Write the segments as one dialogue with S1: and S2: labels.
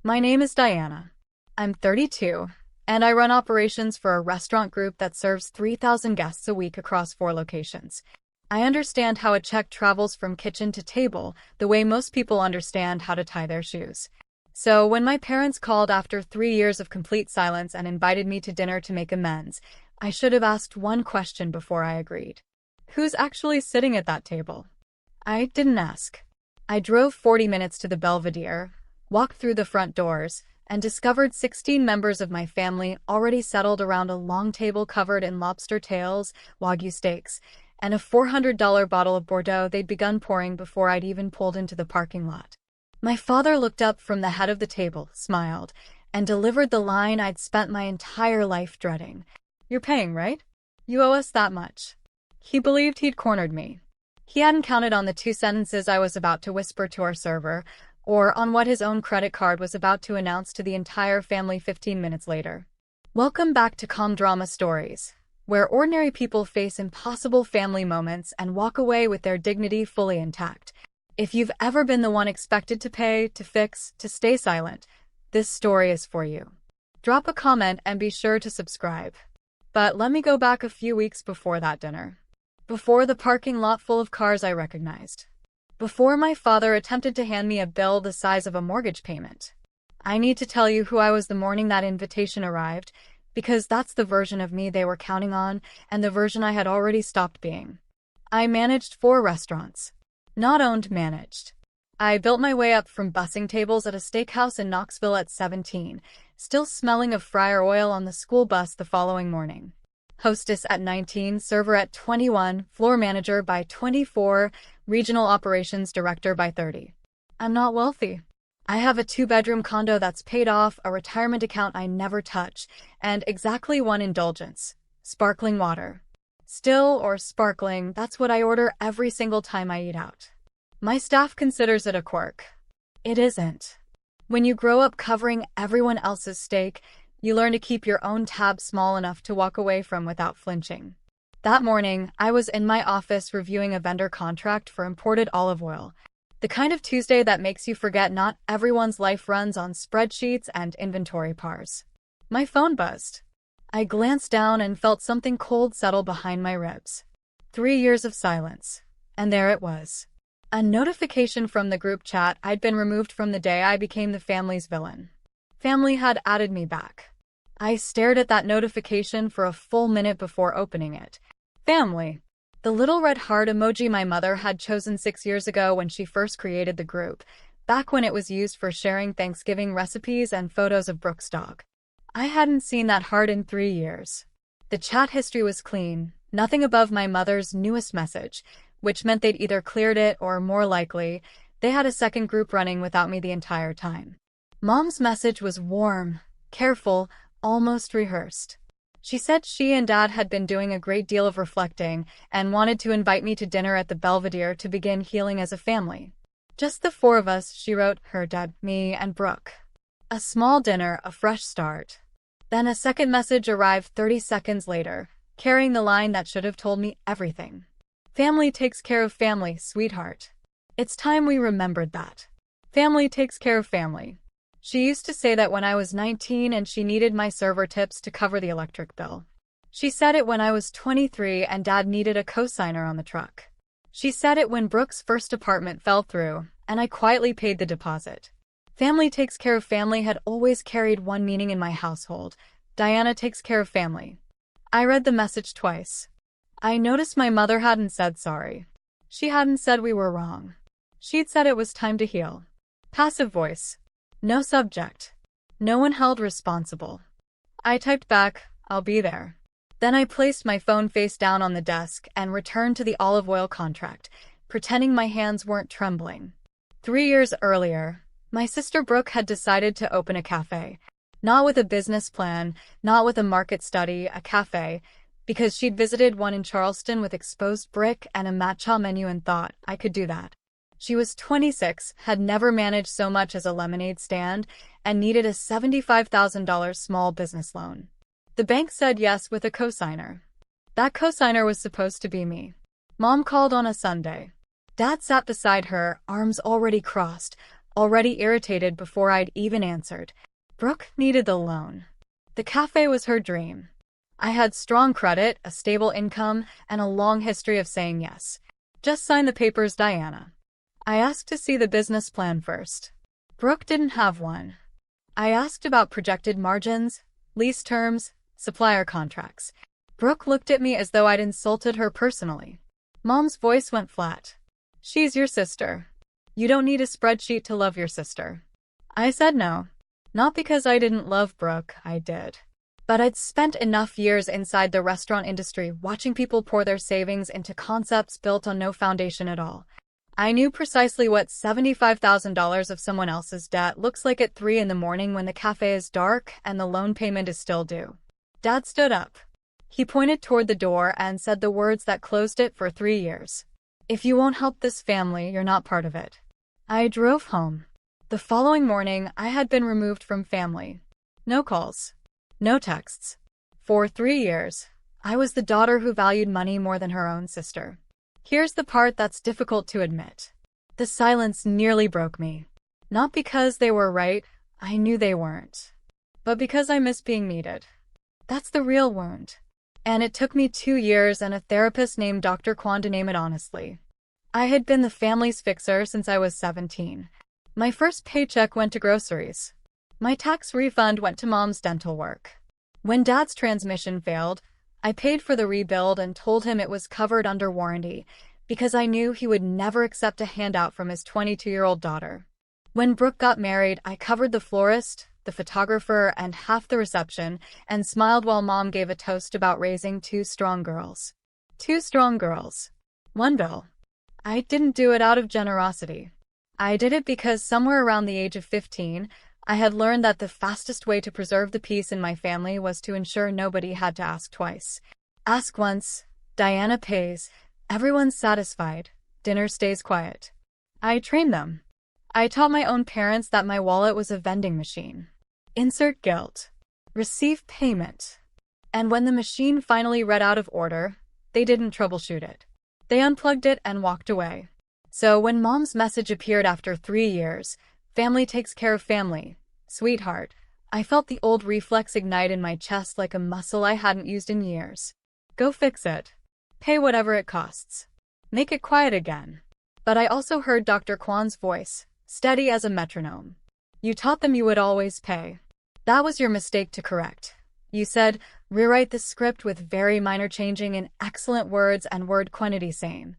S1: My name is Diana. I'm 32, and I run operations for a restaurant group that serves 3,000 guests a week across 4 locations. I understand how a check travels from kitchen to table the way most people understand how to tie their shoes. So when my parents called after 3 years of complete silence and invited me to dinner to make amends, I should have asked one question before I agreed. Who's actually sitting at that table? I didn't ask. I drove 40 minutes to the Belvedere, walked through the front doors, and discovered 16 members of my family already settled around a long table covered in lobster tails, Wagyu steaks, and a $400 bottle of Bordeaux they'd begun pouring before I'd even pulled into the parking lot. My father looked up from the head of the table, smiled, and delivered the line I'd spent my entire life dreading. "You're paying, right? You owe us that much." He believed he'd cornered me. He hadn't counted on the 2 sentences I was about to whisper to our server, or on what his own credit card was about to announce to the entire family 15 minutes later. Welcome back to Calm Drama Stories, where ordinary people face impossible family moments and walk away with their dignity fully intact. If you've ever been the one expected to pay, to fix, to stay silent, this story is for you. Drop a comment and be sure to subscribe. But let me go back a few weeks before that dinner. Before the parking lot full of cars I recognized. Before my father attempted to hand me a bill the size of a mortgage payment. I need to tell you who I was the morning that invitation arrived, because that's the version of me they were counting on, and the version I had already stopped being. I managed 4 restaurants. Not owned, managed. I built my way up from bussing tables at a steakhouse in Knoxville at 17, still smelling of fryer oil on the school bus the following morning. Hostess at 19, server at 21, floor manager by 24, regional operations director by 30. I'm not wealthy. I have a 2-bedroom condo that's paid off, a retirement account I never touch, and exactly 1 indulgence: sparkling water. Still or sparkling, that's what I order every single time I eat out. My staff considers it a quirk. It isn't. When you grow up covering everyone else's steak, you learn to keep your own tab small enough to walk away from without flinching. That morning, I was in my office reviewing a vendor contract for imported olive oil. The kind of Tuesday that makes you forget not everyone's life runs on spreadsheets and inventory pars. My phone buzzed. I glanced down and felt something cold settle behind my ribs. 3 years of silence. And there it was. A notification from the group chat I'd been removed from the day I became the family's villain. Family had added me back. I stared at that notification for a full minute before opening it. Family. The little red heart emoji my mother had chosen 6 years ago when she first created the group, back when it was used for sharing Thanksgiving recipes and photos of Brooke's dog. I hadn't seen that heart in 3 years. The chat history was clean, nothing above my mother's newest message, which meant they'd either cleared it or, more likely, they had a second group running without me the entire time. Mom's message was warm, careful, almost rehearsed. She said she and Dad had been doing a great deal of reflecting and wanted to invite me to dinner at the Belvedere to begin healing as a family. Just the 4 of us, she wrote, her, Dad, me, and Brooke. A small dinner, a fresh start. Then a second message arrived 30 seconds later, carrying the line that should have told me everything. Family takes care of family, sweetheart. It's time we remembered that. Family takes care of family. She used to say that when I was 19 and she needed my server tips to cover the electric bill. She said it when I was 23 and Dad needed a cosigner on the truck. She said it when Brooke's first apartment fell through, and I quietly paid the deposit. Family takes care of family had always carried one meaning in my household. Diana takes care of family. I read the message twice. I noticed my mother hadn't said sorry. She hadn't said we were wrong. She'd said it was time to heal. Passive voice. No subject. No one held responsible. I typed back, I'll be there. Then I placed my phone face down on the desk and returned to the olive oil contract, pretending my hands weren't trembling. 3 years earlier, my sister Brooke had decided to open a cafe. Not with a business plan, not with a market study, a cafe, because she'd visited one in Charleston with exposed brick and a matcha menu and thought I could do that. She was 26, had never managed so much as a lemonade stand, and needed a $75,000 small business loan. The bank said yes with a cosigner. That cosigner was supposed to be me. Mom called on a Sunday. Dad sat beside her, arms already crossed, already irritated before I'd even answered. Brooke needed the loan. The cafe was her dream. I had strong credit, a stable income, and a long history of saying yes. Just sign the papers, Diana. I asked to see the business plan first. Brooke didn't have one. I asked about projected margins, lease terms, supplier contracts. Brooke looked at me as though I'd insulted her personally. Mom's voice went flat. She's your sister. You don't need a spreadsheet to love your sister. I said no. Not because I didn't love Brooke, I did. But I'd spent enough years inside the restaurant industry watching people pour their savings into concepts built on no foundation at all. I knew precisely what $75,000 of someone else's debt looks like at 3 in the morning when the cafe is dark and the loan payment is still due. Dad stood up. He pointed toward the door and said the words that closed it for 3 years. If you won't help this family, you're not part of it. I drove home. The following morning, I had been removed from family. No calls. No texts. For 3 years, I was the daughter who valued money more than her own sister. Here's the part that's difficult to admit. The silence nearly broke me. Not because they were right, I knew they weren't. But because I missed being needed. That's the real wound. And it took me 2 years and a therapist named Dr. Kwan to name it honestly. I had been the family's fixer since I was 17. My first paycheck went to groceries. My tax refund went to Mom's dental work. When Dad's transmission failed, I paid for the rebuild and told him it was covered under warranty because I knew he would never accept a handout from his 22-year-old daughter. When Brooke got married, I covered the florist, the photographer, and half the reception and smiled while Mom gave a toast about raising 2 strong girls. 2 strong girls. 1 bill. I didn't do it out of generosity. I did it because somewhere around the age of 15, I had learned that the fastest way to preserve the peace in my family was to ensure nobody had to ask twice. Ask once, Diana pays, everyone's satisfied, dinner stays quiet. I trained them. I taught my own parents that my wallet was a vending machine. Insert guilt. Receive payment. And when the machine finally read out of order, they didn't troubleshoot it. They unplugged it and walked away. So when Mom's message appeared after 3 years, family takes care of family. Sweetheart, I felt the old reflex ignite in my chest like a muscle I hadn't used in years. Go fix it. Pay whatever it costs. Make it quiet again. But I also heard Dr. Kwan's voice, steady as a metronome. You taught them you would always pay. That was your mistake to correct. You said, rewrite the script with very minor changing in excellent words and word quantity same.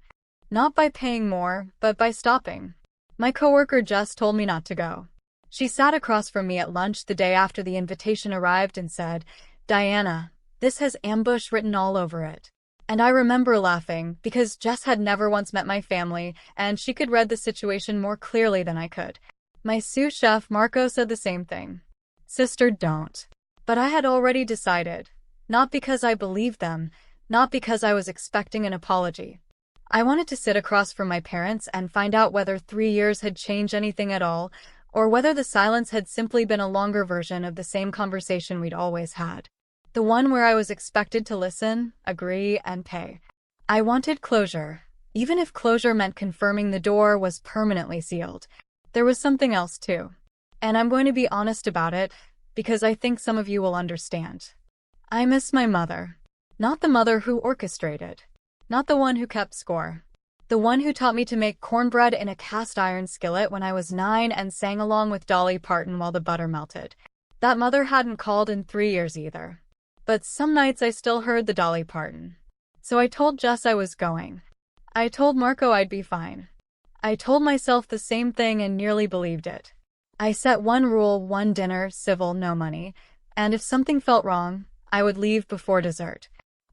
S1: Not by paying more, but by stopping. My coworker just told me not to go. She sat across from me at lunch the day after the invitation arrived and said, Diana, this has ambush written all over it. And I remember laughing because Jess had never once met my family and she could read the situation more clearly than I could. My sous chef Marco said the same thing. Sister, don't. But I had already decided. Not because I believed them, not because I was expecting an apology. I wanted to sit across from my parents and find out whether 3 years had changed anything at all, or whether the silence had simply been a longer version of the same conversation we'd always had. The one where I was expected to listen, agree, and pay. I wanted closure, even if closure meant confirming the door was permanently sealed. There was something else too. And I'm going to be honest about it, because I think some of you will understand. I miss my mother. Not the mother who orchestrated. Not the one who kept score. The one who taught me to make cornbread in a cast-iron skillet when I was 9 and sang along with Dolly Parton while the butter melted. That mother hadn't called in 3 years either. But some nights I still heard the Dolly Parton. So I told Jess I was going. I told Marco I'd be fine. I told myself the same thing and nearly believed it. I set one rule, 1 dinner, civil, no money, and if something felt wrong, I would leave before dessert.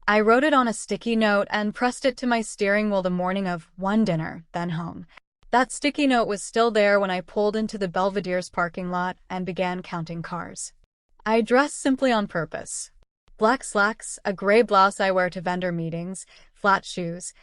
S1: I wrote it on a sticky note and pressed it to my steering wheel the morning of 1 dinner, then home. That sticky note was still there when I pulled into the Belvedere's parking lot and began counting cars. I dressed simply on purpose. Black slacks, a gray blouse I wear to vendor meetings, flat shoes.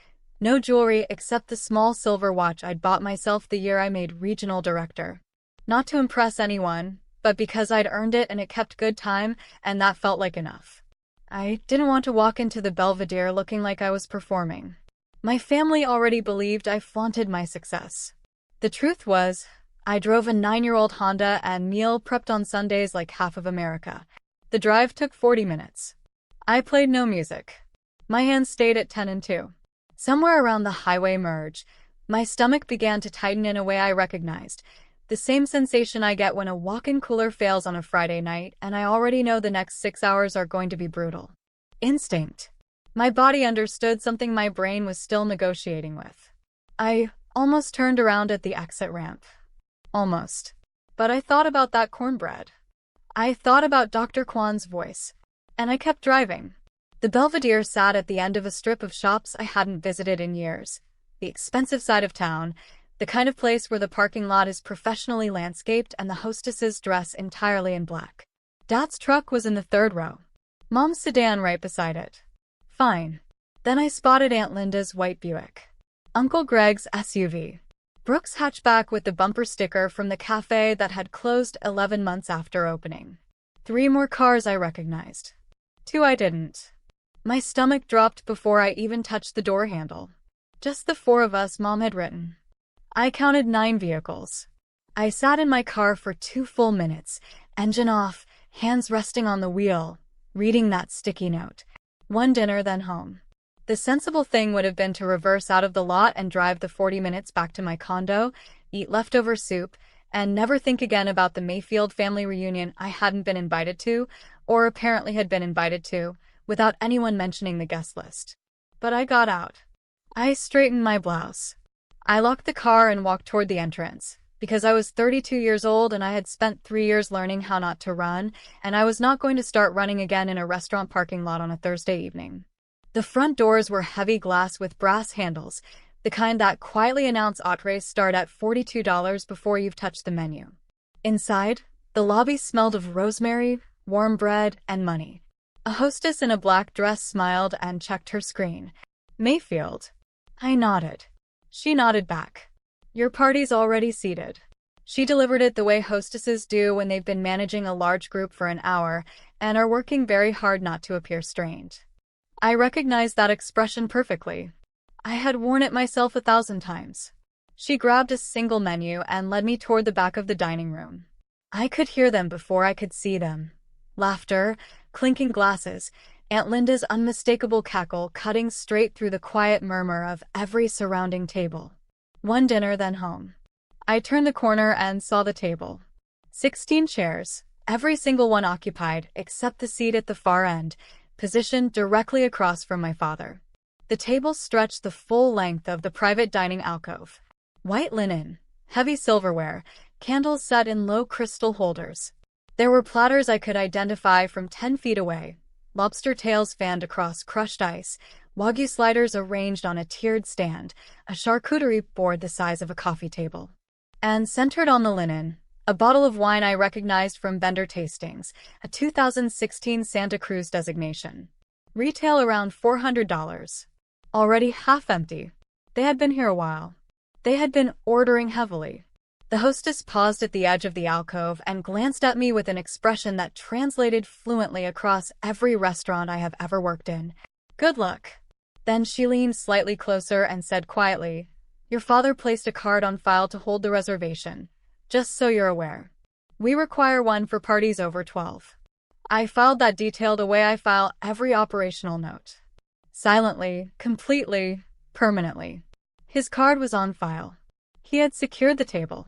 S1: No jewelry except the small silver watch I'd bought myself the year I made regional director. Not to impress anyone, but because I'd earned it and it kept good time, and that felt like enough. I didn't want to walk into the Belvedere looking like I was performing. My family already believed I flaunted my success. The truth was, I drove a 9-year-old Honda and meal prepped on Sundays like half of America. The drive took 40 minutes. I played no music. My hands stayed at 10 and 2. Somewhere around the highway merge, my stomach began to tighten in a way I recognized. The same sensation I get when a walk-in cooler fails on a Friday night and I already know the next 6 hours are going to be brutal. Instinct. My body understood something my brain was still negotiating with. I almost turned around at the exit ramp. Almost. But I thought about that cornbread. I thought about Dr. Kwan's voice. And I kept driving. The Belvedere sat at the end of a strip of shops I hadn't visited in years. The expensive side of town, the kind of place where the parking lot is professionally landscaped and the hostesses dress entirely in black. Dad's truck was in the third row. Mom's sedan right beside it. Fine. Then I spotted Aunt Linda's white Buick. Uncle Greg's SUV. Brooke's hatchback with the bumper sticker from the cafe that had closed 11 months after opening. 3 more cars I recognized. 2 I didn't. My stomach dropped before I even touched the door handle. Just the 4 of us Mom had written. I counted 9 vehicles. I sat in my car for 2 full minutes, engine off, hands resting on the wheel, reading that sticky note. 1 dinner, then home. The sensible thing would have been to reverse out of the lot and drive the 40 minutes back to my condo, eat leftover soup, and never think again about the Mayfield family reunion I hadn't been invited to, or apparently had been invited to, without anyone mentioning the guest list. But I got out. I straightened my blouse. I locked the car and walked toward the entrance, because I was 32 years old and I had spent 3 years learning how not to run, and I was not going to start running again in a restaurant parking lot on a Thursday evening. The front doors were heavy glass with brass handles, the kind that quietly announce entrees start at $42 before you've touched the menu. Inside, the lobby smelled of rosemary, warm bread, and money. A hostess in a black dress smiled and checked her screen. Mayfield. I nodded. She nodded back. Your party's already seated. She delivered it the way hostesses do when they've been managing a large group for an hour and are working very hard not to appear strained. I recognized that expression perfectly. I had worn it myself 1,000 times. She grabbed a single menu and led me toward the back of the dining room. I could hear them before I could see them. Laughter, clinking glasses, Aunt Linda's unmistakable cackle cutting straight through the quiet murmur of every surrounding table. 1 dinner, then home. I turned the corner and saw the table. 16 chairs, every single one occupied except the seat at the far end, positioned directly across from my father. The table stretched the full length of the private dining alcove. White linen, heavy silverware, candles set in low crystal holders. There were platters I could identify from 10 feet away, lobster tails fanned across crushed ice, wagyu sliders arranged on a tiered stand, a charcuterie board the size of a coffee table. And centered on the linen, a bottle of wine I recognized from vendor tastings, a 2016 Santa Cruz designation. Retail around $400. Already half empty. They had been here a while. They had been ordering heavily. The hostess paused at the edge of the alcove and glanced at me with an expression that translated fluently across every restaurant I have ever worked in. Good luck. Then she leaned slightly closer and said quietly, Your father placed a card on file to hold the reservation. Just so you're aware. We require one for parties over 12. I filed that detail the way I file every operational note. Silently, completely, permanently. His card was on file. He had secured the table.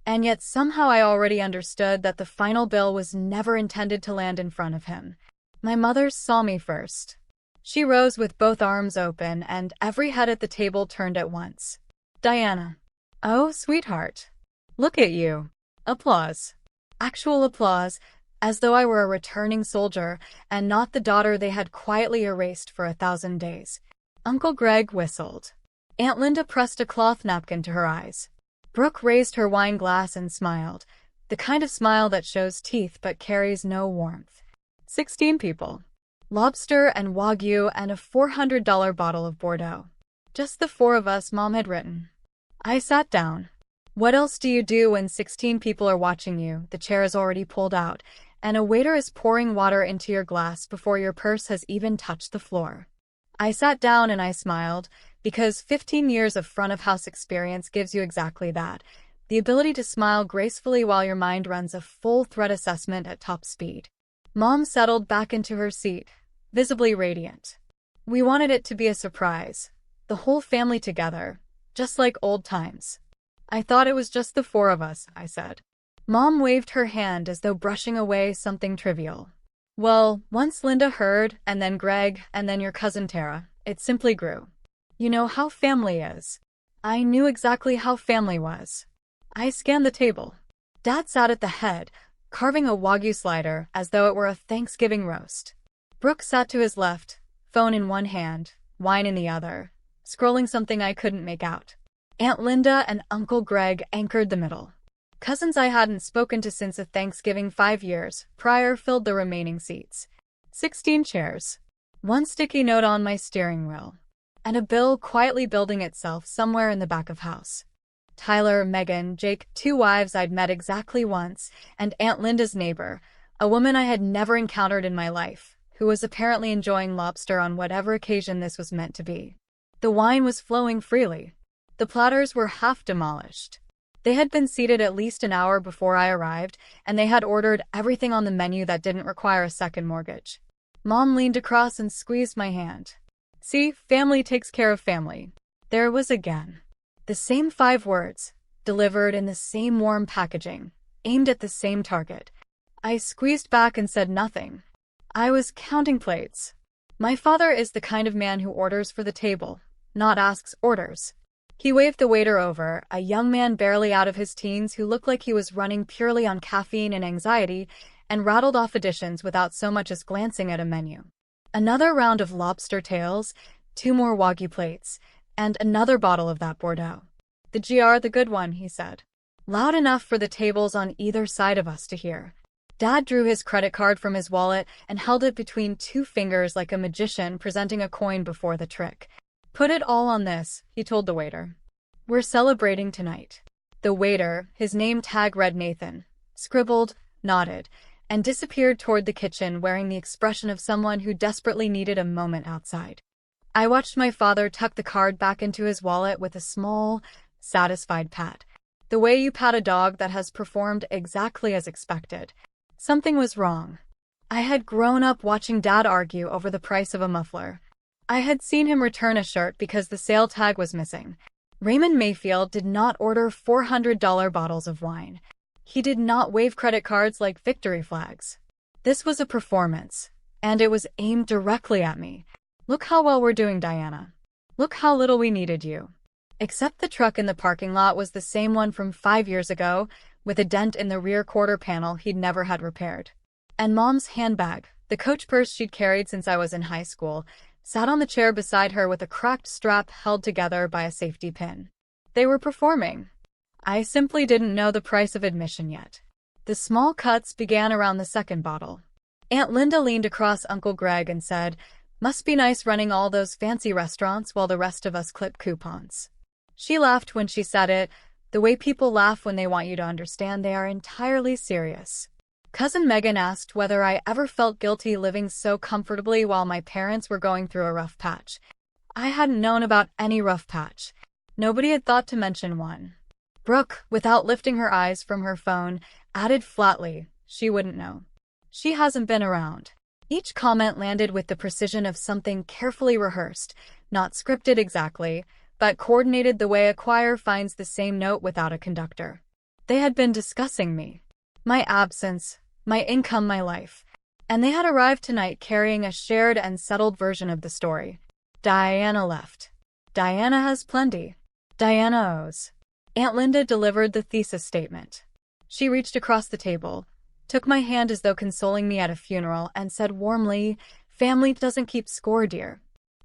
S1: And yet somehow I already understood that the final bill was never intended to land in front of him. My mother saw me first. She rose with both arms open and every head at the table turned at once. Diana. Oh, sweetheart. Look at you. Applause. Actual applause, as though I were a returning soldier and not the daughter they had quietly erased for 1,000 days. Uncle Greg whistled. Aunt Linda pressed a cloth napkin to her eyes. Brooke raised her wine glass and smiled, the kind of smile that shows teeth but carries no warmth. 16 people. Lobster and wagyu and a $400 bottle of Bordeaux. Just the 4 of us Mom had written. I sat down. What else do you do when 16 people are watching you, the chair is already pulled out, and a waiter is pouring water into your glass before your purse has even touched the floor? I sat down and I smiled, because 15 years of front-of-house experience gives you exactly that, The ability to smile gracefully while your mind runs a full threat assessment at top speed. Mom settled back into her seat, visibly radiant. We wanted it to be a surprise. The whole family together, just like old times. I thought it was just the four of us, I said. Mom waved her hand as though brushing away something trivial. Well, once Linda heard, and then Greg, and then your cousin Tara, it simply grew. You know how family is. I knew exactly how family was. I scanned the table. Dad sat at the head, carving a Wagyu slider as though it were a Thanksgiving roast. Brooke sat to his left, phone in one hand, wine in the other, scrolling something I couldn't make out. Aunt Linda and Uncle Greg anchored the middle. Cousins I hadn't spoken to since a Thanksgiving 5 years prior filled the remaining seats. 16 chairs. One sticky note on my steering wheel. And a bill quietly building itself somewhere in the back of house. Tyler, Megan, Jake, 2 wives I'd met exactly once, and Aunt Linda's neighbor, a woman I had never encountered in my life, who was apparently enjoying lobster on whatever occasion this was meant to be. The wine was flowing freely. The platters were half demolished. They had been seated at least an hour before I arrived, and they had ordered everything on the menu that didn't require a second mortgage. Mom leaned across and squeezed my hand. See, family takes care of family. There it was again. The same 5 words, delivered in the same warm packaging, aimed at the same target. I squeezed back and said nothing. I was counting plates. My father is the kind of man who orders for the table, not asks, orders. He waved the waiter over, a young man barely out of his teens who looked like he was running purely on caffeine and anxiety, and rattled off additions without so much as glancing at a menu. Another round of lobster tails, 2 more Wagyu plates, and another bottle of that Bordeaux. The GR, the good one, he said. Loud enough for the tables on either side of us to hear. Dad drew his credit card from his wallet and held it between 2 fingers like a magician presenting a coin before the trick. Put it all on this, he told the waiter. We're celebrating tonight. The waiter, his name tag read Nathan, scribbled, nodded, and disappeared toward the kitchen wearing the expression of someone who desperately needed a moment outside. I watched my father tuck the card back into his wallet with a small, satisfied pat. The way you pat a dog that has performed exactly as expected. Something was wrong. I had grown up watching Dad argue over the price of a muffler. I had seen him return a shirt because the sale tag was missing. Raymond Mayfield did not order $400 bottles of wine. He did not wave credit cards like victory flags. This was a performance, and it was aimed directly at me. Look how well we're doing, Diana. Look how little we needed you. Except the truck in the parking lot was the same one from 5 years ago, with a dent in the rear quarter panel he'd never had repaired. And Mom's handbag, the Coach purse she'd carried since I was in high school, sat on the chair beside her with a cracked strap held together by a safety pin. They were performing. I simply didn't know the price of admission yet. The small cuts began around the second bottle. Aunt Linda leaned across Uncle Greg and said, Must be nice running all those fancy restaurants while the rest of us clip coupons. She laughed when she said it, the way people laugh when they want you to understand they are entirely serious. Cousin Megan asked whether I ever felt guilty living so comfortably while my parents were going through a rough patch. I hadn't known about any rough patch. Nobody had thought to mention one. Brooke, without lifting her eyes from her phone, added flatly, she wouldn't know. She hasn't been around. Each comment landed with the precision of something carefully rehearsed, not scripted exactly, but coordinated the way a choir finds the same note without a conductor. They had been discussing me. My absence, my income, my life. And they had arrived tonight carrying a shared and settled version of the story. Diana left. Diana has plenty. Diana owes. Aunt Linda delivered the thesis statement. She reached across the table, took my hand as though consoling me at a funeral, and said warmly, Family doesn't keep score, dear.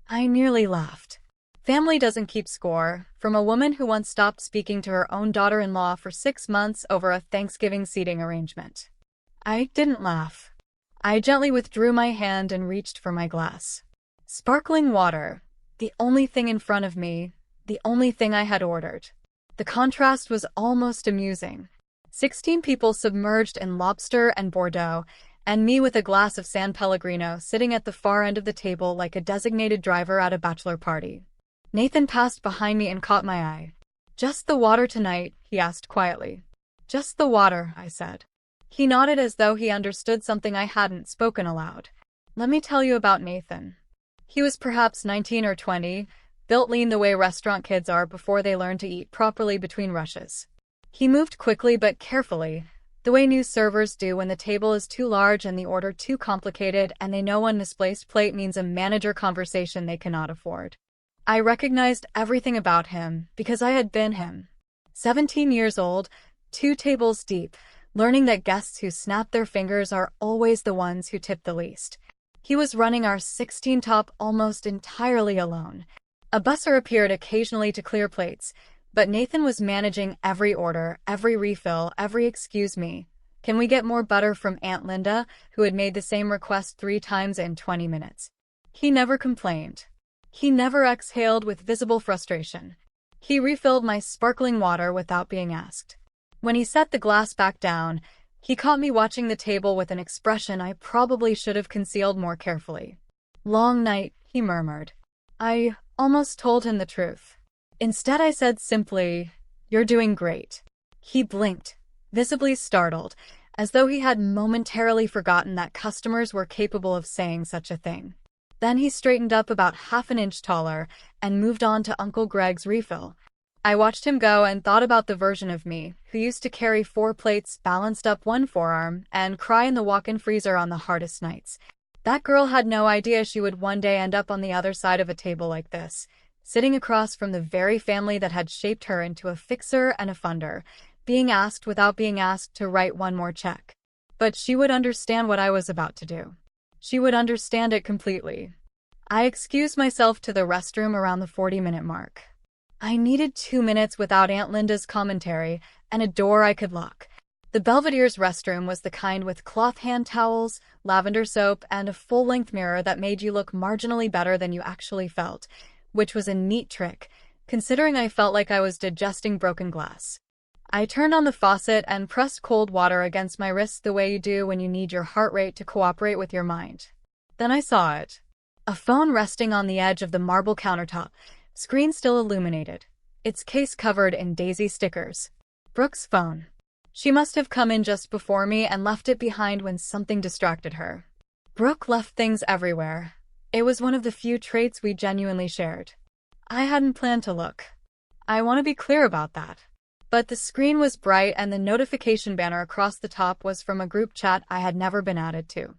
S1: I nearly laughed. Family doesn't keep score, from a woman who once stopped speaking to her own daughter-in-law for 6 months over a Thanksgiving seating arrangement. I didn't laugh. I gently withdrew my hand and reached for my glass. Sparkling water, the only thing in front of me, the only thing I had ordered. The contrast was almost amusing. 16 people submerged in lobster and Bordeaux, and me with a glass of San Pellegrino sitting at the far end of the table like a designated driver at a bachelor party. Nathan passed behind me and caught my eye. Just the water tonight, he asked quietly. Just the water, I said. He nodded as though he understood something I hadn't spoken aloud. Let me tell you about Nathan. He was perhaps 19 or 20, built lean the way restaurant kids are before they learn to eat properly between rushes. He moved quickly but carefully, the way new servers do when the table is too large and the order too complicated and they know one misplaced plate means a manager conversation they cannot afford. I recognized everything about him because I had been him. 17 years old, 2 tables deep, learning that guests who snap their fingers are always the ones who tip the least. He was running our 16 top almost entirely alone. A busser appeared occasionally to clear plates, but Nathan was managing every order, every refill, every excuse me. Can we get more butter from Aunt Linda, who had made the same request 3 times in 20 minutes? He never complained. He never exhaled with visible frustration. He refilled my sparkling water without being asked. When he set the glass back down, he caught me watching the table with an expression I probably should have concealed more carefully. Long night, he murmured. I almost told him the truth. Instead, I said simply, "You're doing great." He blinked, visibly startled, as though he had momentarily forgotten that customers were capable of saying such a thing. Then he straightened up about half an inch taller and moved on to Uncle Greg's refill. I watched him go and thought about the version of me who used to carry 4 plates balanced up one forearm and cry in the walk-in freezer on the hardest nights. That girl had no idea she would one day end up on the other side of a table like this, sitting across from the very family that had shaped her into a fixer and a funder, being asked without being asked to write one more check. But she would understand what I was about to do. She would understand it completely. I excused myself to the restroom around the 40-minute mark. I needed 2 minutes without Aunt Linda's commentary and a door I could lock. The Belvedere's restroom was the kind with cloth hand towels, lavender soap, and a full-length mirror that made you look marginally better than you actually felt, which was a neat trick, considering I felt like I was digesting broken glass. I turned on the faucet and pressed cold water against my wrist the way you do when you need your heart rate to cooperate with your mind. Then I saw it. A phone resting on the edge of the marble countertop, screen still illuminated, its case covered in daisy stickers. Brooke's phone. She must have come in just before me and left it behind when something distracted her. Brooke left things everywhere. It was one of the few traits we genuinely shared. I hadn't planned to look. I want to be clear about that. But the screen was bright and the notification banner across the top was from a group chat I had never been added to.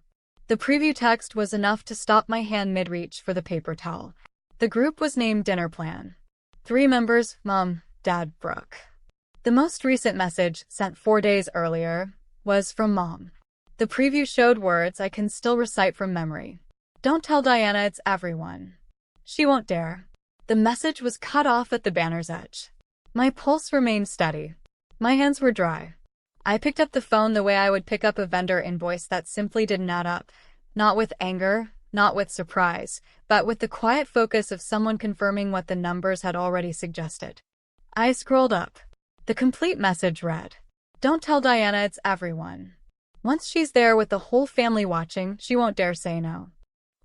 S1: The preview text was enough to stop my hand mid-reach for the paper towel. The group was named Dinner Plan. 3 members, Mom, Dad, Brooke. The most recent message, sent 4 days earlier, was from Mom. The preview showed words I can still recite from memory. Don't tell Diana it's everyone. She won't dare. The message was cut off at the banner's edge. My pulse remained steady. My hands were dry. I picked up the phone the way I would pick up a vendor invoice that simply didn't add up, not with anger, not with surprise, but with the quiet focus of someone confirming what the numbers had already suggested. I scrolled up. The complete message read, "Don't tell Diana it's everyone. Once she's there with the whole family watching, she won't dare say no."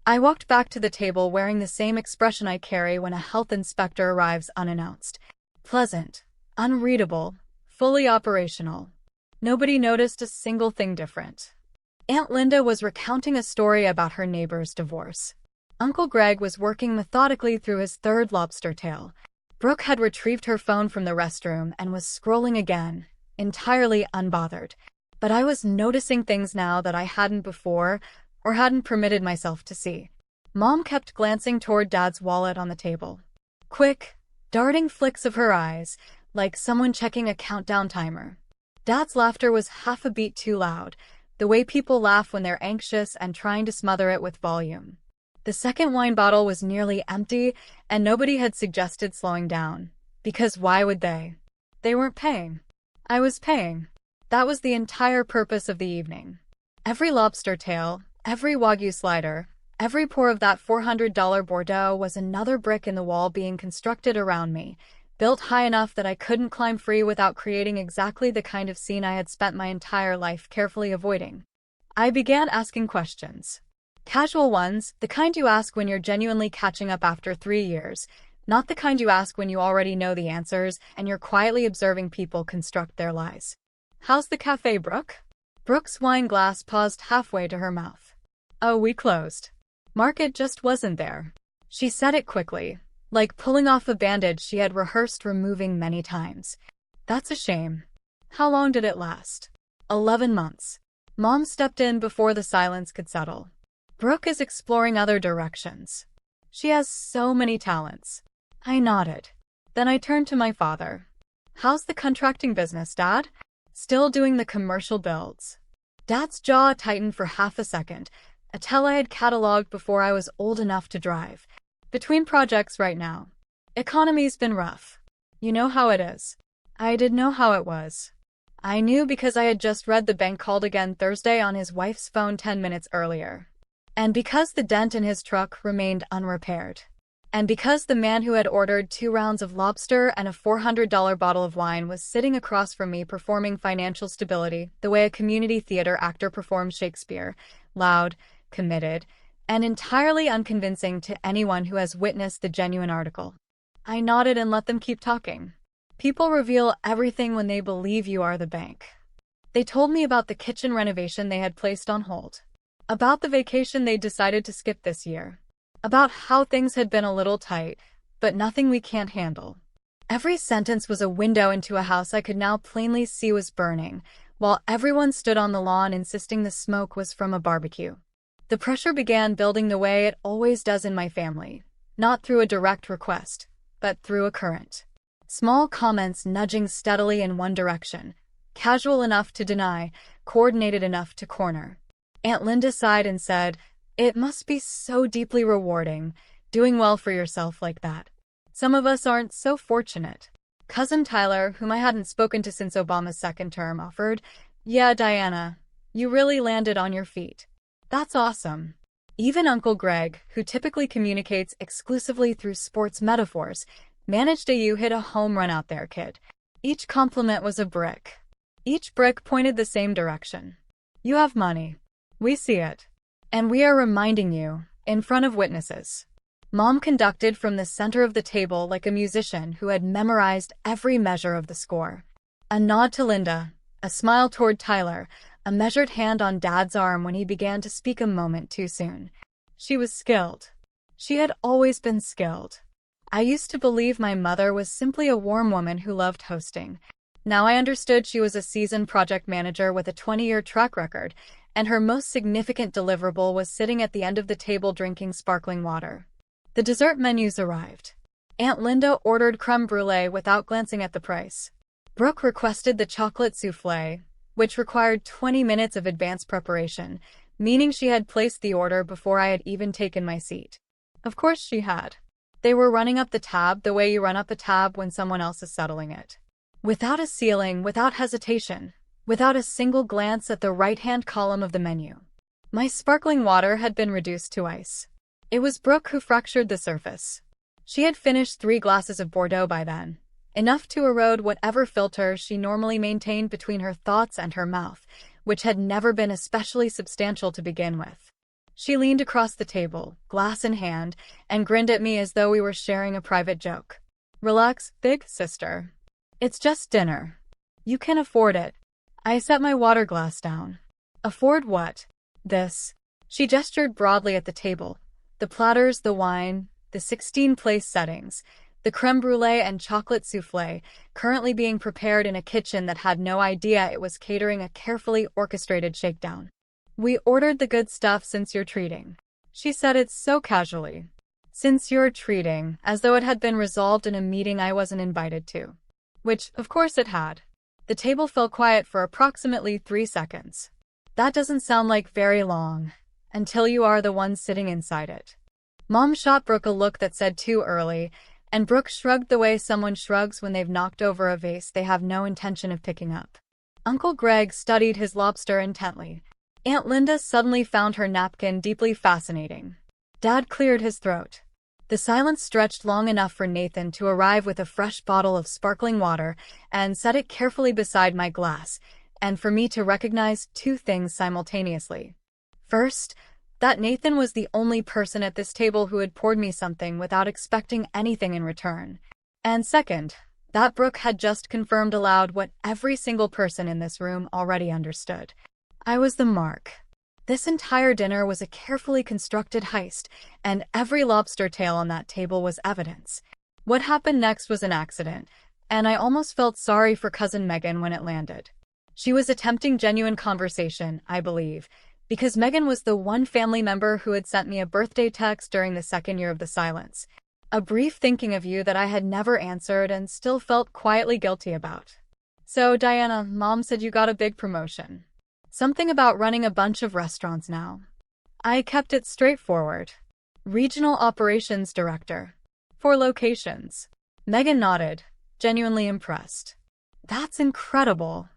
S1: I walked back to the table wearing the same expression I carry when a health inspector arrives unannounced. Pleasant, unreadable, fully operational. Nobody noticed a single thing different. Aunt Linda was recounting a story about her neighbor's divorce. Uncle Greg was working methodically through his 3rd lobster tail. Brooke had retrieved her phone from the restroom and was scrolling again, entirely unbothered. But I was noticing things now that I hadn't before, or hadn't permitted myself to see. Mom kept glancing toward Dad's wallet on the table. Quick, darting flicks of her eyes, like someone checking a countdown timer. Dad's laughter was half a beat too loud, the way people laugh when they're anxious and trying to smother it with volume. The second wine bottle was nearly empty, and nobody had suggested slowing down. Because why would they? They weren't paying. I was paying. That was the entire purpose of the evening. Every lobster tail, every Wagyu slider, every pour of that $400 Bordeaux was another brick in the wall being constructed around me, built high enough that I couldn't climb free without creating exactly the kind of scene I had spent my entire life carefully avoiding. I began asking questions. Casual ones, the kind you ask when you're genuinely catching up after 3 years. Not the kind you ask when you already know the answers and you're quietly observing people construct their lies. How's the cafe, Brooke? Brooke's wine glass paused halfway to her mouth. Oh, we closed. Market just wasn't there. She said it quickly, like pulling off a bandage she had rehearsed removing many times. That's a shame. How long did it last? 11 months. Mom stepped in before the silence could settle. Brooke is exploring other directions. She has so many talents. I nodded. Then I turned to my father. How's the contracting business, Dad? Still doing the commercial builds. Dad's jaw tightened for half a second, a tell I had cataloged before I was old enough to drive. Between projects right now. Economy's been rough. You know how it is. I did know how it was. I knew because I had just read the bank called again Thursday on his wife's phone 10 minutes earlier. And because the dent in his truck remained unrepaired. And because the man who had ordered 2 rounds of lobster and a $400 bottle of wine was sitting across from me performing financial stability the way a community theater actor performs Shakespeare, loud, committed, and entirely unconvincing to anyone who has witnessed the genuine article. I nodded and let them keep talking. People reveal everything when they believe you are the bank. They told me about the kitchen renovation they had placed on hold. About the vacation they decided to skip this year. About how things had been a little tight, but nothing we can't handle. Every sentence was a window into a house I could now plainly see was burning, while everyone stood on the lawn insisting the smoke was from a barbecue. The pressure began building the way it always does in my family, not through a direct request, but through a current. Small comments nudging steadily in one direction, casual enough to deny, coordinated enough to corner. Aunt Linda sighed and said, "It must be so deeply rewarding, doing well for yourself like that. Some of us aren't so fortunate." Cousin Tyler, whom I hadn't spoken to since Obama's second term, offered, "Yeah, Diana, you really landed on your feet. That's awesome." Even Uncle Greg, who typically communicates exclusively through sports metaphors, managed "You hit a home run out there, kid." Each compliment was a brick. Each brick pointed the same direction. You have money. We see it. And we are reminding you, in front of witnesses. Mom conducted from the center of the table like a musician who had memorized every measure of the score. A nod to Linda, a smile toward Tyler, a measured hand on Dad's arm when he began to speak a moment too soon. She was skilled. She had always been skilled. I used to believe my mother was simply a warm woman who loved hosting. Now I understood she was a seasoned project manager with a 20-year track record, and her most significant deliverable was sitting at the end of the table drinking sparkling water. The dessert menus arrived. Aunt Linda ordered creme brulee without glancing at the price. Brooke requested the chocolate soufflé, which required 20 minutes of advanced preparation, meaning she had placed the order before I had even taken my seat. Of course she had. They were running up the tab the way you run up a tab when someone else is settling it. Without a ceiling, without hesitation, without a single glance at the right-hand column of the menu. My sparkling water had been reduced to ice. It was Brooke who fractured the surface. She had finished 3 glasses of Bordeaux by then, enough to erode whatever filter she normally maintained between her thoughts and her mouth, which had never been especially substantial to begin with. She leaned across the table, glass in hand, and grinned at me as though we were sharing a private joke. "Relax, big sister. It's just dinner. You can afford it." I set my water glass down. "Afford what?" "This." She gestured broadly at the table. The platters, the wine, the 16-place settings, the creme brulee and chocolate soufflé, currently being prepared in a kitchen that had no idea it was catering a carefully orchestrated shakedown. "We ordered the good stuff since you're treating." She said it so casually. "Since you're treating," as though it had been resolved in a meeting I wasn't invited to. Which, of course it had. The table fell quiet for approximately 3 seconds. That doesn't sound like very long, until you are the one sitting inside it. Mom shot Brooke a look that said too early, and Brooke shrugged the way someone shrugs when they've knocked over a vase they have no intention of picking up. Uncle Greg studied his lobster intently. Aunt Linda suddenly found her napkin deeply fascinating. Dad cleared his throat. The silence stretched long enough for Nathan to arrive with a fresh bottle of sparkling water and set it carefully beside my glass, and for me to recognize 2 things simultaneously. First, that Nathan was the only person at this table who had poured me something without expecting anything in return. And second, that Brooke had just confirmed aloud what every single person in this room already understood. I was the mark. This entire dinner was a carefully constructed heist, and every lobster tail on that table was evidence. What happened next was an accident, and I almost felt sorry for Cousin Megan when it landed. She was attempting genuine conversation, I believe, because Megan was the one family member who had sent me a birthday text during the second year of the silence. A brief thinking of you that I had never answered and still felt quietly guilty about. So, Diana, Mom said you got a big promotion. Something about running a bunch of restaurants now. I kept it straightforward. Regional Operations Director. 4 locations. Megan nodded, genuinely impressed. That's incredible.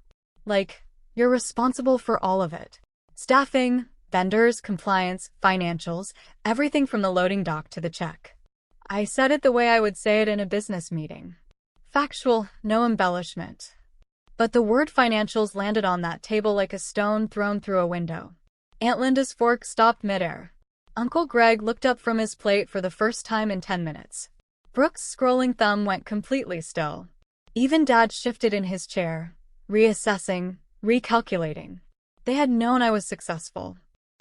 S1: Like, you're responsible for all of it. Staffing, vendors, compliance, financials, everything from the loading dock to the check. I said it the way I would say it in a business meeting. Factual, no embellishment. But the word financials landed on that table like a stone thrown through a window. Aunt Linda's fork stopped midair. Uncle Greg looked up from his plate for the first time in 10 minutes. Brooke's scrolling thumb went completely still. Even Dad shifted in his chair, reassessing, recalculating. They had known I was successful.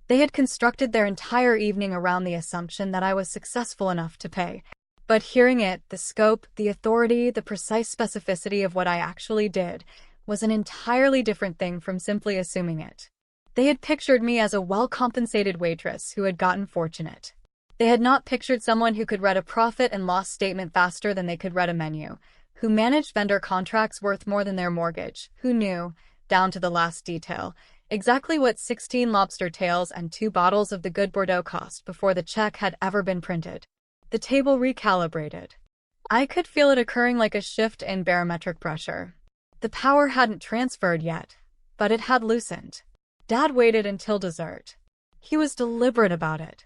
S1: They had constructed their entire evening around the assumption that I was successful enough to pay. But hearing it, the scope, the authority, the precise specificity of what I actually did, was an entirely different thing from simply assuming it. They had pictured me as a well-compensated waitress who had gotten fortunate. They had not pictured someone who could read a profit and loss statement faster than they could read a menu, who managed vendor contracts worth more than their mortgage, who knew, down to the last detail, exactly what 16 lobster tails and 2 bottles of the good Bordeaux cost before the check had ever been printed. The table recalibrated. I could feel it occurring like a shift in barometric pressure. The power hadn't transferred yet, but it had loosened. Dad waited until dessert. He was deliberate about it.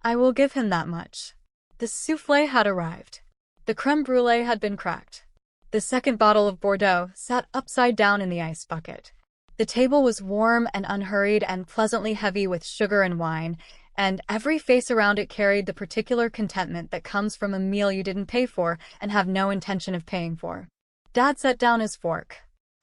S1: I will give him that much. The soufflé had arrived. The crème brûlée had been cracked. The second bottle of Bordeaux sat upside down in the ice bucket. The table was warm and unhurried and pleasantly heavy with sugar and wine, and every face around it carried the particular contentment that comes from a meal you didn't pay for and have no intention of paying for. Dad set down his fork.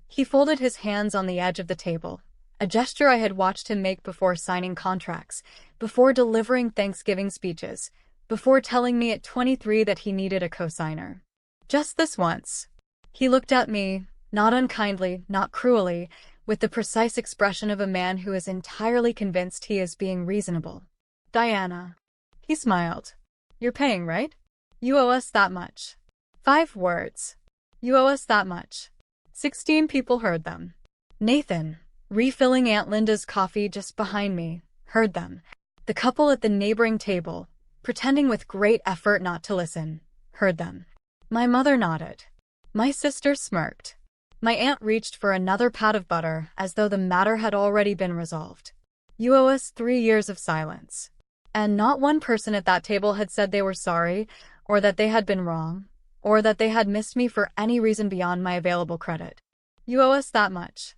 S1: He folded his hands on the edge of the table, a gesture I had watched him make before signing contracts, before delivering Thanksgiving speeches, before telling me at 23 that he needed a co-signer. Just this once. He looked at me, not unkindly, not cruelly, with the precise expression of a man who is entirely convinced he is being reasonable. Diana. He smiled. You're paying, right? You owe us that much. 5 words. You owe us that much. 16 people heard them. Nathan, refilling Aunt Linda's coffee just behind me, heard them. The couple at the neighboring table, pretending with great effort not to listen, heard them. My mother nodded. My sister smirked. My aunt reached for another pat of butter as though the matter had already been resolved. You owe us 3 years of silence. And not one person at that table had said they were sorry, or that they had been wrong, or that they had missed me for any reason beyond my available credit. You owe us that much.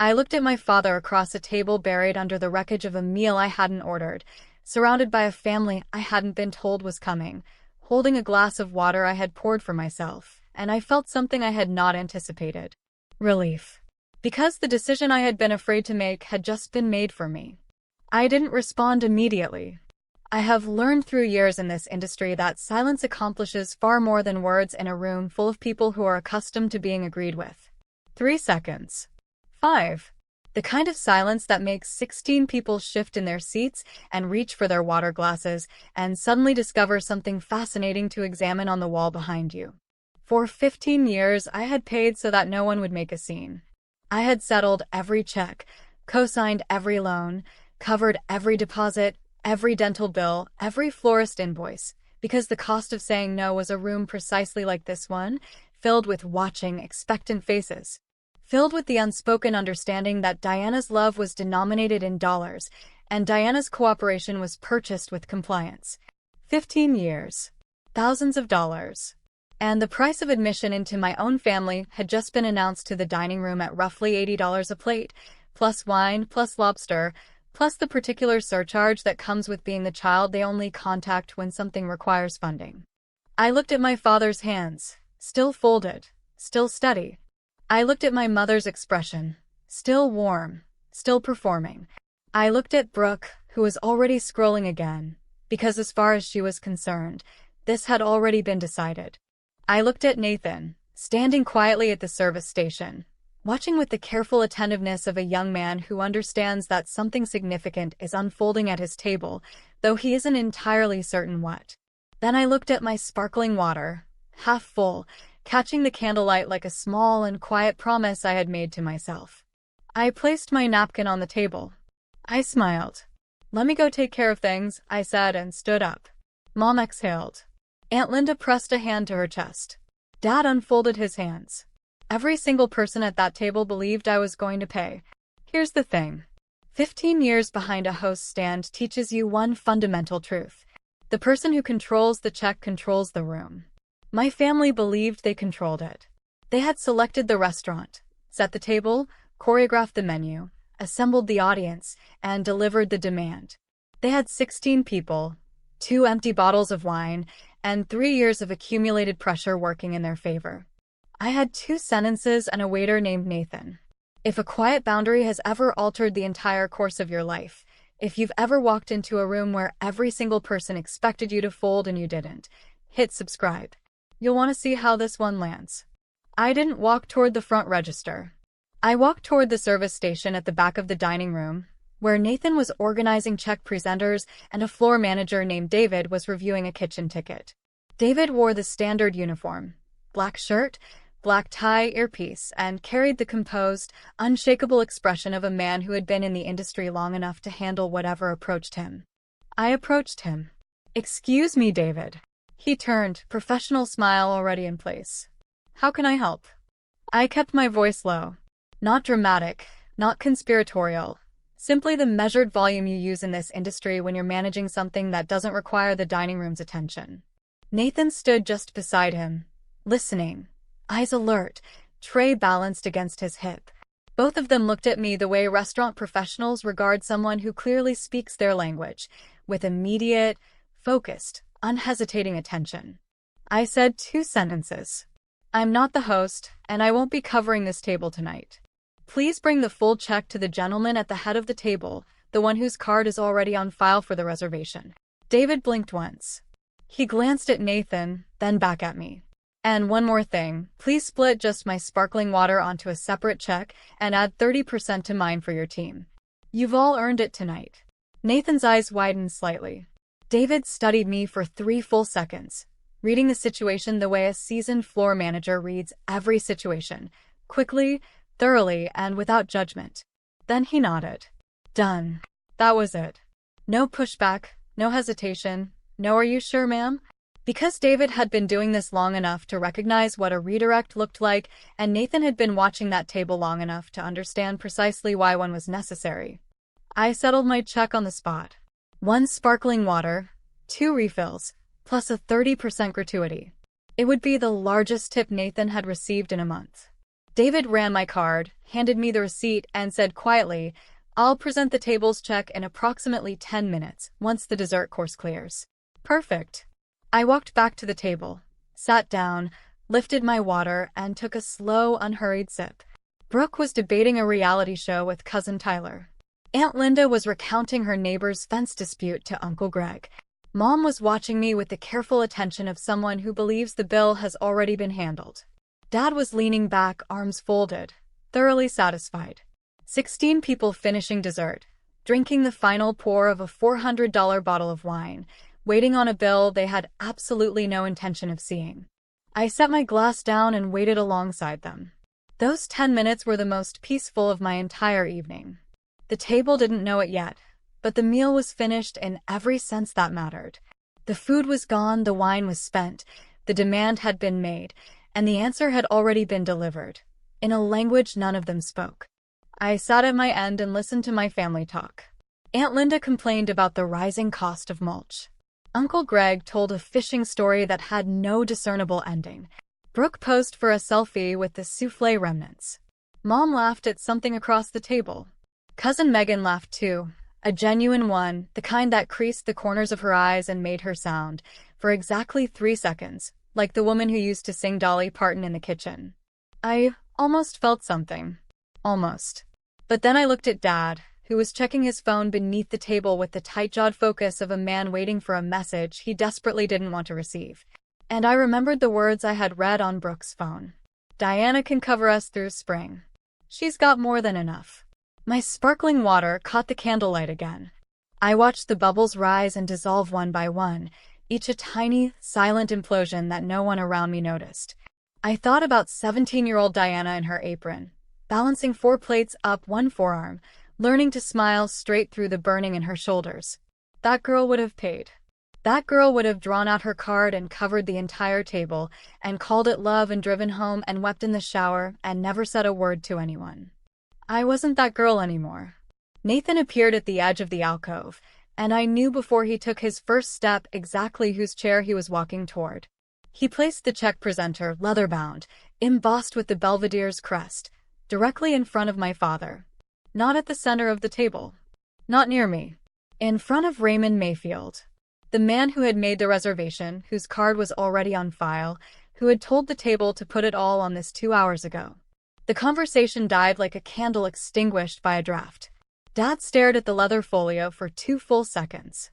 S1: I looked at my father across a table buried under the wreckage of a meal I hadn't ordered, surrounded by a family I hadn't been told was coming, holding a glass of water I had poured for myself, and I felt something I had not anticipated. Relief. Because the decision I had been afraid to make had just been made for me. I didn't respond immediately. I have learned through years in this industry that silence accomplishes far more than words in a room full of people who are accustomed to being agreed with. 3 seconds. 5. The kind of silence that makes 16 people shift in their seats and reach for their water glasses and suddenly discover something fascinating to examine on the wall behind you. For 15 years, I had paid so that no one would make a scene. I had settled every check, co-signed every loan, covered every deposit, every dental bill, every florist invoice, because the cost of saying no was a room precisely like this one, filled with watching, expectant faces. Filled with the unspoken understanding that Diana's love was denominated in dollars, and Diana's cooperation was purchased with compliance. 15 years. Thousands of dollars. And the price of admission into my own family had just been announced to the dining room at roughly $80 a plate, plus wine, plus lobster, plus the particular surcharge that comes with being the child they only contact when something requires funding. I looked at my father's hands, still folded, still steady. I looked at my mother's expression, still warm, still performing. I looked at Brooke, who was already scrolling again, because as far as she was concerned, this had already been decided. I looked at Nathan, standing quietly at the service station, watching with the careful attentiveness of a young man who understands that something significant is unfolding at his table, though he isn't entirely certain what. Then I looked at my sparkling water, half full, catching the candlelight like a small and quiet promise I had made to myself. I placed my napkin on the table. I smiled. "Let me go take care of things," I said and stood up. Mom exhaled. Aunt Linda pressed a hand to her chest. Dad unfolded his hands. Every single person at that table believed I was going to pay. Here's the thing. 15 years behind a host stand teaches you one fundamental truth. The person who controls the check controls the room. My family believed they controlled it. They had selected the restaurant, set the table, choreographed the menu, assembled the audience, and delivered the demand. They had 16 people, 2 empty bottles of wine, and 3 years of accumulated pressure working in their favor. I had 2 sentences and a waiter named Nathan. If a quiet boundary has ever altered the entire course of your life, if you've ever walked into a room where every single person expected you to fold and you didn't, hit subscribe. You'll want to see how this one lands. I didn't walk toward the front register. I walked toward the service station at the back of the dining room, where Nathan was organizing check presenters and a floor manager named David was reviewing a kitchen ticket. David wore the standard uniform, black shirt, black tie, earpiece, and carried the composed, unshakable expression of a man who had been in the industry long enough to handle whatever approached him. I approached him. "Excuse me, David." He turned, professional smile already in place. "How can I help?" I kept my voice low. Not dramatic, not conspiratorial. Simply the measured volume you use in this industry when you're managing something that doesn't require the dining room's attention. Nathan stood just beside him, listening, eyes alert, tray balanced against his hip. Both of them looked at me the way restaurant professionals regard someone who clearly speaks their language, with immediate, focused, unhesitating attention. I said 2 sentences. "I'm not the host, and I won't be covering this table tonight. Please bring the full check to the gentleman at the head of the table, the one whose card is already on file for the reservation." David blinked once. He glanced at Nathan, then back at me. "And one more thing, please split just my sparkling water onto a separate check and add 30% to mine for your team. You've all earned it tonight." Nathan's eyes widened slightly. David studied me for 3 full seconds, reading the situation the way a seasoned floor manager reads every situation, quickly, thoroughly, and without judgment. Then he nodded. "Done." That was it. No pushback, no hesitation, no "Are you sure, ma'am?" Because David had been doing this long enough to recognize what a redirect looked like, and Nathan had been watching that table long enough to understand precisely why one was necessary. I settled my check on the spot. 1 sparkling water, 2 refills, plus a 30% gratuity. It would be the largest tip Nathan had received in a month. David ran my card, handed me the receipt, and said quietly, "I'll present the table's check in approximately 10 minutes, once the dessert course clears." Perfect. I walked back to the table, sat down, lifted my water, and took a slow, unhurried sip. Brooke was debating a reality show with Cousin Tyler. Aunt Linda was recounting her neighbor's fence dispute to Uncle Greg. Mom was watching me with the careful attention of someone who believes the bill has already been handled. Dad was leaning back, arms folded, thoroughly satisfied. 16 people finishing dessert, drinking the final pour of a $400 bottle of wine, waiting on a bill they had absolutely no intention of seeing. I set my glass down and waited alongside them. Those 10 minutes were the most peaceful of my entire evening. The table didn't know it yet, but the meal was finished in every sense that mattered. The food was gone, the wine was spent, the demand had been made, and the answer had already been delivered, in a language none of them spoke. I sat at my end and listened to my family talk. Aunt Linda complained about the rising cost of mulch. Uncle Greg told a fishing story that had no discernible ending. Brooke posed for a selfie with the souffle remnants. Mom laughed at something across the table. Cousin Megan laughed too, A genuine one, the kind that creased the corners of her eyes and made her sound, for exactly 3 seconds, like the woman who used to sing Dolly Parton in the kitchen. I almost felt something. Almost. But then I looked at Dad, who was checking his phone beneath the table with the tight-jawed focus of a man waiting for a message he desperately didn't want to receive. And I remembered the words I had read on Brooke's phone. Diana can cover us through spring. She's got more than enough. My sparkling water caught the candlelight again. I watched the bubbles rise and dissolve one by one, each a tiny, silent implosion that no one around me noticed. I thought about 17-year-old Diana in her apron, balancing 4 plates up one forearm, learning to smile straight through the burning in her shoulders. That girl would have paid. That girl would have drawn out her card and covered the entire table, and called it love and driven home and wept in the shower and never said a word to anyone. I wasn't that girl anymore. Nathan appeared at the edge of the alcove, and I knew before he took his first step exactly whose chair he was walking toward. He placed the check presenter, leather-bound, embossed with the Belvedere's crest, directly in front of my father. Not at the center of the table. Not near me. In front of Raymond Mayfield. The man who had made the reservation, whose card was already on file, who had told the table to put it all on this 2 hours ago. The conversation died like a candle extinguished by a draft. Dad stared at the leather folio for 2 full seconds.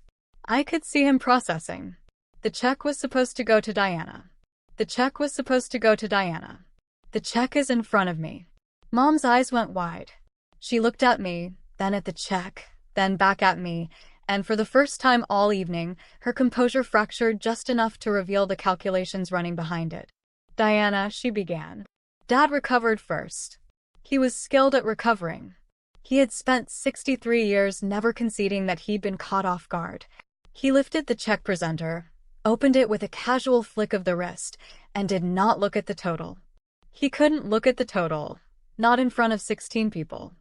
S1: I could see him processing. The check was supposed to go to Diana. The check was supposed to go to Diana. The check is in front of me. Mom's eyes went wide. She looked at me, then at the check, then back at me, and for the first time all evening, her composure fractured just enough to reveal the calculations running behind it. Diana, she began. Dad recovered first. He was skilled at recovering. He had spent 63 years never conceding that he'd been caught off guard. He lifted the check presenter, opened it with a casual flick of the wrist, and did not look at the total. He couldn't look at the total, not in front of 16 people.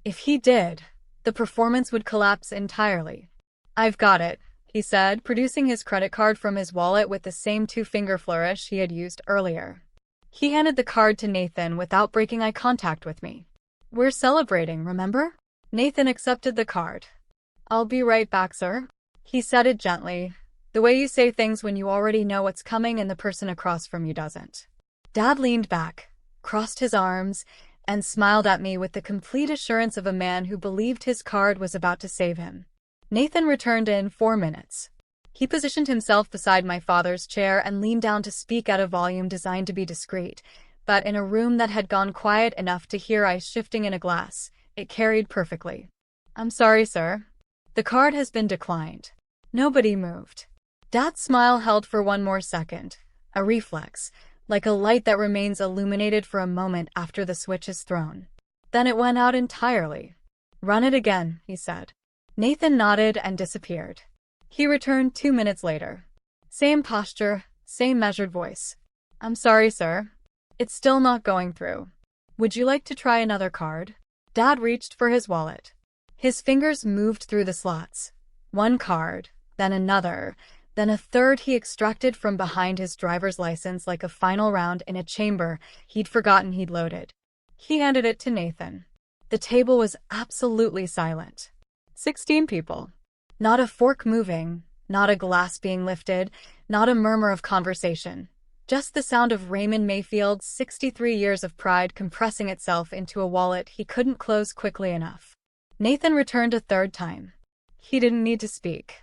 S1: If he did, the performance would collapse entirely. I've got it, he said, producing his credit card from his wallet with the same 2-finger flourish he had used earlier. He handed the card to Nathan without breaking eye contact with me. We're celebrating, remember? Nathan accepted the card. I'll be right back, sir. He said it gently, the way you say things when you already know what's coming and the person across from you doesn't. Dad leaned back, crossed his arms, and smiled at me with the complete assurance of a man who believed his card was about to save him. Nathan returned in 4 minutes. He positioned himself beside my father's chair and leaned down to speak at a volume designed to be discreet, but in a room that had gone quiet enough to hear ice shifting in a glass, it carried perfectly. I'm sorry, sir. The card has been declined. Nobody moved. Dad's smile held for 1 more second, a reflex, like a light that remains illuminated for a moment after the switch is thrown. Then it went out entirely. Run it again, he said. Nathan nodded and disappeared. He returned 2 minutes later. Same posture, same measured voice. I'm sorry, sir. It's still not going through. Would you like to try another card? Dad reached for his wallet. His fingers moved through the slots. 1 card, then another, then a third he extracted from behind his driver's license like a final round in a chamber he'd forgotten he'd loaded. He handed it to Nathan. The table was absolutely silent. 16 people. Not a fork moving, not a glass being lifted, not a murmur of conversation. Just the sound of Raymond Mayfield's 63 years of pride compressing itself into a wallet he couldn't close quickly enough. Nathan returned a 3rd time. He didn't need to speak.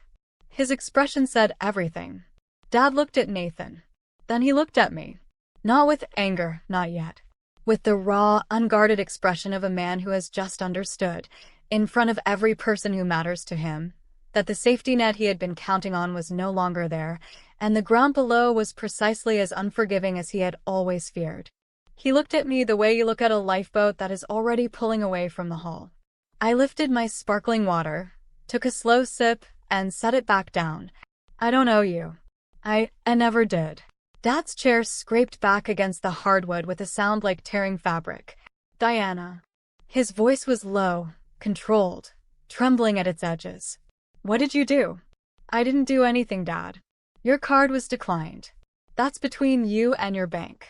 S1: His expression said everything. Dad looked at Nathan. Then he looked at me. Not with anger, not yet. With the raw, unguarded expression of a man who has just understood, in front of every person who matters to him, that the safety net he had been counting on was no longer there, and the ground below was precisely as unforgiving as he had always feared. He looked at me the way you look at a lifeboat that is already pulling away from the hull. I lifted my sparkling water, took a slow sip, and set it back down. I don't owe you. I never did. Dad's chair scraped back against the hardwood with a sound like tearing fabric. Diana. His voice was low, controlled, trembling at its edges. What did you do? I didn't do anything, Dad. Your card was declined. That's between you and your bank.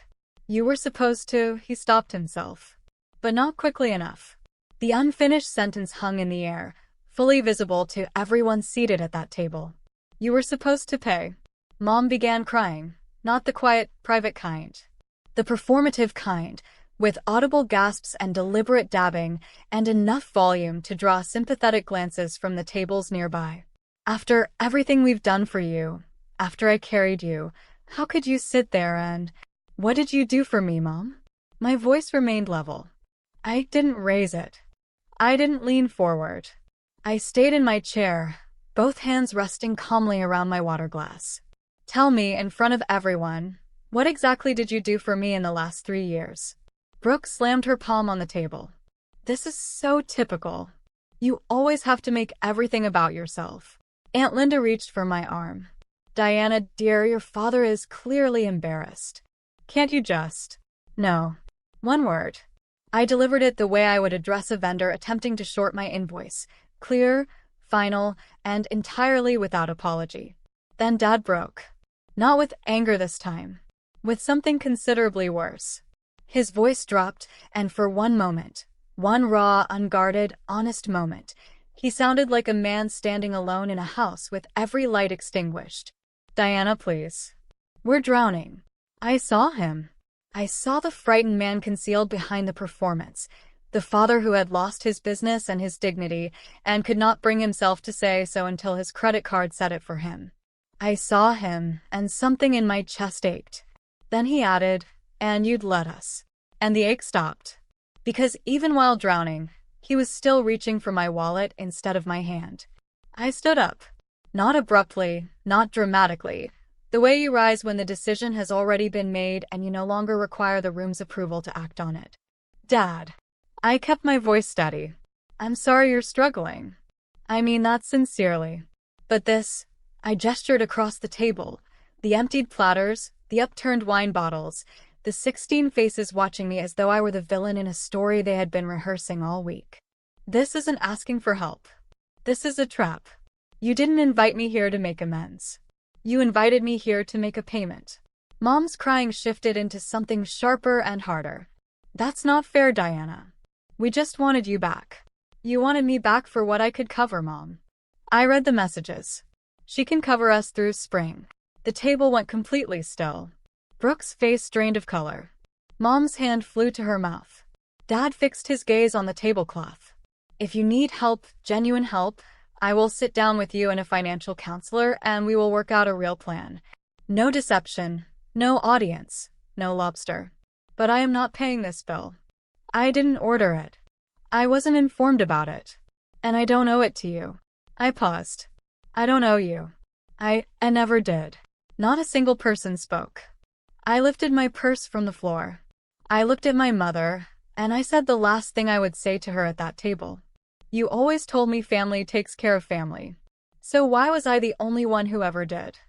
S1: You were supposed to, he stopped himself. But not quickly enough. The unfinished sentence hung in the air, fully visible to everyone seated at that table. You were supposed to pay. Mom began crying, not the quiet, private kind. The performative kind, with audible gasps and deliberate dabbing, and enough volume to draw sympathetic glances from the tables nearby. After everything we've done for you, after I carried you, how could you sit there and... What did you do for me, Mom? My voice remained level. I didn't raise it. I didn't lean forward. I stayed in my chair, both hands resting calmly around my water glass. Tell me, in front of everyone, what exactly did you do for me in the last 3 years? Brooke slammed her palm on the table. This is so typical. You always have to make everything about yourself. Aunt Linda reached for my arm. Diana, dear, your father is clearly embarrassed. Can't you just... No. One word. I delivered it the way I would address a vendor attempting to short my invoice. Clear, final, and entirely without apology. Then Dad broke. Not with anger this time. With something considerably worse. His voice dropped, and for one moment, one raw, unguarded, honest moment, he sounded like a man standing alone in a house with every light extinguished. Diana, please. We're drowning. I saw him. I saw the frightened man concealed behind the performance, the father who had lost his business and his dignity and could not bring himself to say so until his credit card said it for him. I saw him, and something in my chest ached. Then he added, and you'd let us. And the ache stopped. Because even while drowning, he was still reaching for my wallet instead of my hand. I stood up. Not abruptly, not dramatically. The way you rise when the decision has already been made and you no longer require the room's approval to act on it. Dad. I kept my voice steady. I'm sorry you're struggling. I mean that sincerely. But this... I gestured across the table. The emptied platters, the upturned wine bottles, the 16 faces watching me as though I were the villain in a story they had been rehearsing all week. This isn't asking for help. This is a trap. You didn't invite me here to make amends. You invited me here to make a payment. Mom's crying shifted into something sharper and harder. That's not fair, Diana. We just wanted you back. You wanted me back for what I could cover, Mom. I read the messages. She can cover us through spring. The table went completely still. Brooke's face drained of color. Mom's hand flew to her mouth. Dad fixed his gaze on the tablecloth. If you need help, genuine help, I will sit down with you and a financial counselor and we will work out a real plan. No deception, no audience, no Lobster. But I am not paying this bill. I didn't order it. I wasn't informed about it. And I don't owe it to you. I paused. I don't owe you. I never did. Not a single person spoke. I lifted my purse from the floor. I looked at my mother, and I said the last thing I would say to her at that table. You always told me family takes care of family. So why was I the only one who ever did?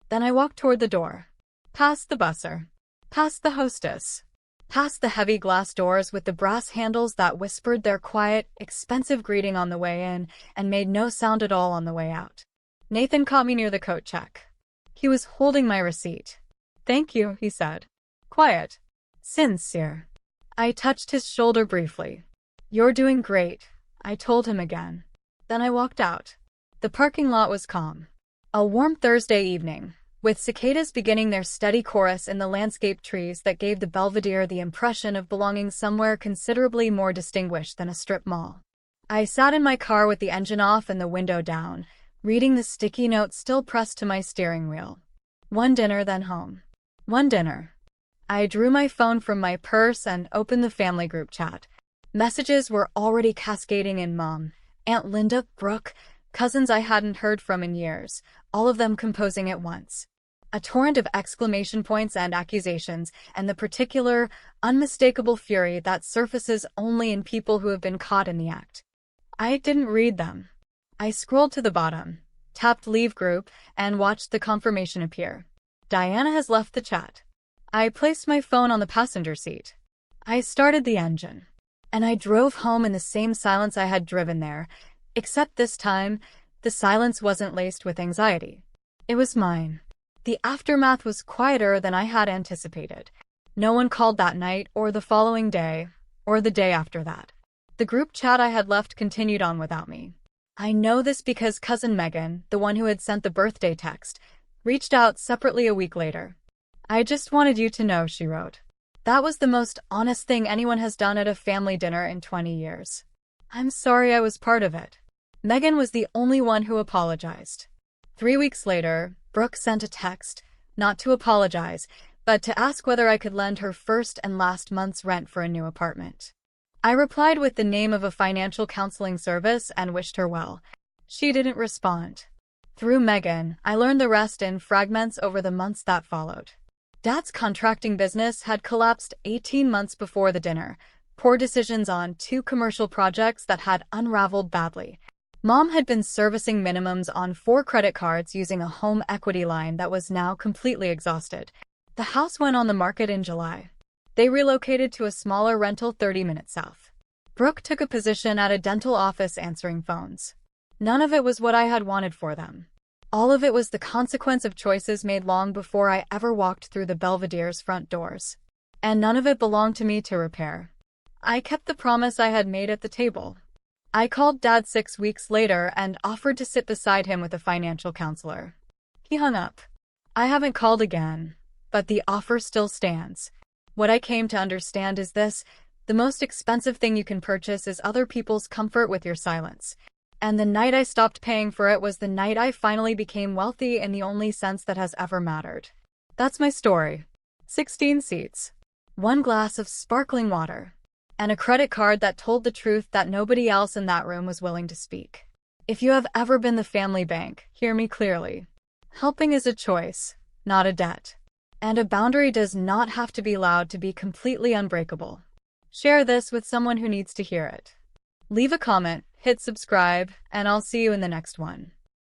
S1: Then I walked toward the door. Past the busser. Past the hostess. Past the heavy glass doors with the brass handles that whispered their quiet, expensive greeting on the way in and made no sound at all on the way out. Nathan caught me near the coat check. He was holding my receipt. Thank you, he said. Quiet. Sincere. I touched his shoulder briefly. You're doing great, I told him again. Then I walked out. The parking lot was calm. A warm Thursday evening, with cicadas beginning their steady chorus in the landscape trees that gave the Belvedere the impression of belonging somewhere considerably more distinguished than a strip mall. I sat in my car with the engine off and the window down, reading the sticky notes still pressed to my steering wheel. One dinner, then home. One dinner. I drew my phone from my purse and opened the family group chat. Messages were already cascading in. Mom, Aunt Linda, Brooke, cousins I hadn't heard from in years, all of them composing at once. A torrent of exclamation points and accusations, and the particular, unmistakable fury that surfaces only in people who have been caught in the act. I didn't read them. I scrolled to the bottom, tapped Leave Group, and watched the confirmation appear. Diana has left the chat. I placed my phone on the passenger seat. I started the engine. And I drove home in the same silence I had driven there, except this time, the silence wasn't laced with anxiety. It was mine. The aftermath was quieter than I had anticipated. No one called that night, or the following day, or the day after that. The group chat I had left continued on without me. I know this because cousin Megan, the one who had sent the birthday text, reached out separately a week later. I just wanted you to know, she wrote. That was the most honest thing anyone has done at a family dinner in 20 years. I'm sorry I was part of it. Megan was the only one who apologized. 3 weeks later, Brooke sent a text, not to apologize, but to ask whether I could lend her first and last month's rent for a new apartment. I replied with the name of a financial counseling service and wished her well. She didn't respond. Through Megan, I learned the rest in fragments over the months that followed. Dad's contracting business had collapsed 18 months before the dinner, poor decisions on 2 commercial projects that had unraveled badly. Mom had been servicing minimums on 4 credit cards using a home equity line that was now completely exhausted. The house went on the market in July. They relocated to a smaller rental 30 minutes south. Brooke took a position at a dental office answering phones. None of it was what I had wanted for them. All of it was the consequence of choices made long before I ever walked through the Belvedere's front doors. And none of it belonged to me to repair. I kept the promise I had made at the table. I called Dad 6 weeks later and offered to sit beside him with a financial counselor. He hung up. I haven't called again, but the offer still stands. What I came to understand is this: the most expensive thing you can purchase is other people's comfort with your silence. And the night I stopped paying for it was the night I finally became wealthy in the only sense that has ever mattered. That's my story. 16 seats, 1 glass of sparkling water, and a credit card that told the truth that nobody else in that room was willing to speak. If you have ever been the family bank, hear me clearly. Helping is a choice, not a debt. And a boundary does not have to be loud to be completely unbreakable. Share this with someone who needs to hear it. Leave a comment, hit subscribe, and I'll see you in the next one.